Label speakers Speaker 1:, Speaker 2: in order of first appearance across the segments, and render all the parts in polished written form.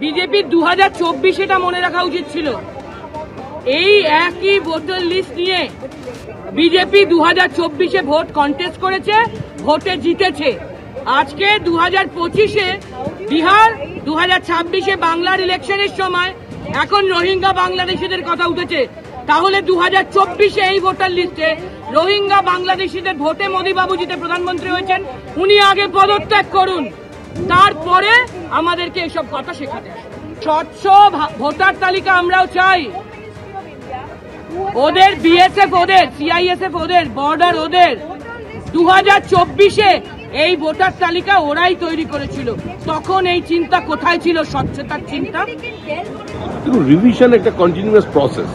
Speaker 1: বিজেপির 2024 এটা মনে রাখা উচিত ছিল। এই একই ভোটার লিস্ট নিয়ে বিজেপি 2024-এ ভোট কন্টেস্ট করেছে, ভোটে জিতেছে। আজকে 2025-এ বিহার, 2026-এ বাংলার ইলেকশনের সময় এখন রোহিঙ্গা বাংলাদেশিদের কথা উঠেছে। তাহলে 2024-এ এই ভোটার লিস্টে রোহিঙ্গা বাংলাদেশিদের ভোটে মোদী বাবু জিতে প্রধানমন্ত্রী হয়েছেন, উনি আগে পদত্যাগ করুন, তারপরে আমাদেরকে এসব কথা শেখাতে। স্বচ্ছ ভোটার তালিকা আমরাও চাই। ওদের বিএসএফ, ওদের সিআইএসএফ, ওদের বর্ডার, ওদের 2024-এ এই ভোটার তালিকা ওরাই তৈরি করেছিল। তখন এই চিন্তা কোথায় ছিল, স্বচ্ছতার চিন্তা?
Speaker 2: রিভিশন একটা কন্টিনিউয়াস প্রসেস,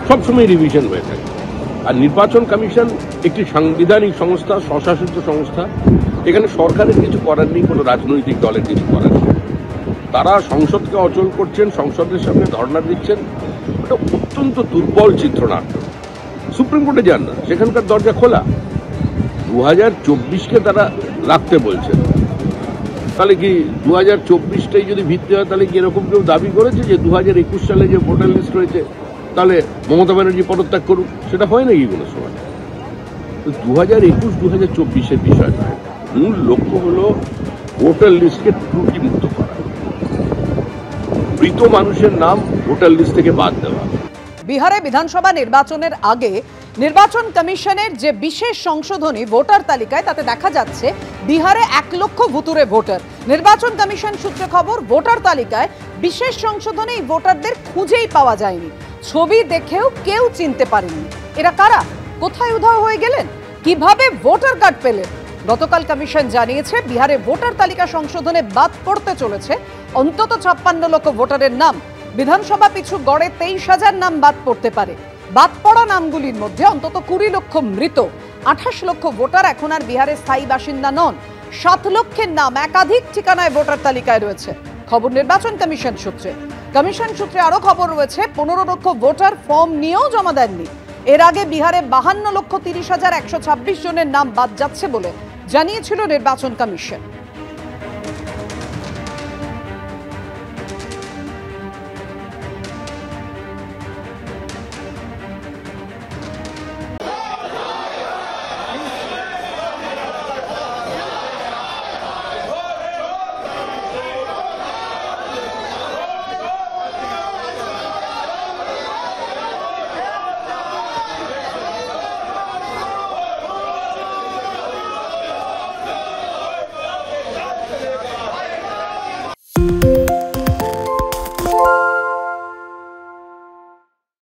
Speaker 2: সবসময় রিভিশন হয়ে থাকে। আর নির্বাচন কমিশন একটি সাংবিধানিক সংস্থা, স্বশাসিত সংস্থা। এখানে সরকারের কিছু করার নেই, কোনো রাজনৈতিক দলের কিছু করার নেই। তারা সংসদকে অচল করছেন, সংসদের সামনে ধর্ণা দিচ্ছেন। এটা অত্যন্ত দুর্বল চিত্রনাট্য। সুপ্রিম কোর্টে যান না, সেখানকার দরজা খোলা। 2024-কে তারা রাখতে বলছেন। তাহলে কি 2024টাই যদি ভিত্তি হয়, তাহলে কি এরকম কেউ দাবি করেছে যে 2021 সালে যে ভোটার লিস্ট রয়েছে তাহলে মমতা ব্যানার্জি পদত্যাগ করুক? সেটা হয় নাকি কোনো সময়? 2021-2024-এর বিষয় নয়, মূল লক্ষ্য হলো ভোটার লিস্টকে ত্রুটিমুক্ত করা, মৃত মানুষের নাম ভোটার লিস্ট থেকে বাদ দেওয়া।
Speaker 3: বিহারে বিধানসভা নির্বাচনের আগে নির্বাচন কমিশনের যে বিশেষ সংশোধনী ভোটার তালিকায়, তাতে দেখা যাচ্ছে বিহারে 1 লক্ষ ভুতুরে ভোটার। নির্বাচন কমিশন সূত্রে খবর, ভোটার তালিকায় বিশেষ সংশোধনে এই ভোটারদের খুঁজেই পাওয়া যায়নি। ছবি দেখেও কেউ চিনতে পারেনি। এরা কারা, কোথায় উধাও হয়ে গেলেন, কিভাবে ভোটার কার্ড পেলেন? গতকাল কমিশন জানিয়েছে বিহারে ভোটার তালিকা সংশোধনে বাদ পড়তে চলেছে অন্তত 56 লক্ষ ভোটারের নাম। বিধানসভা পিছু গড়ে 23,000 নাম বাদ পড়তে পারে। বাদ পড়া নামগুলির মধ্যে অন্তত 20 লক্ষ মৃত, 28 লক্ষ ভোটার এখন আর বিহারের স্থায়ী বাসিন্দা নন। 7 লক্ষের নাম একাধিক ঠিকানায় ভোটার তালিকায় রয়েছে, খবর নির্বাচন কমিশন সূত্রে। কমিশন সূত্রে আরো খবর রয়েছে 15 লক্ষ ভোটার ফর্ম নিয়েও জমা দেননি। এর আগে বিহারে 52,30,126 জনের নাম বাদ যাচ্ছে বলে জানিয়েছিল নির্বাচন কমিশন।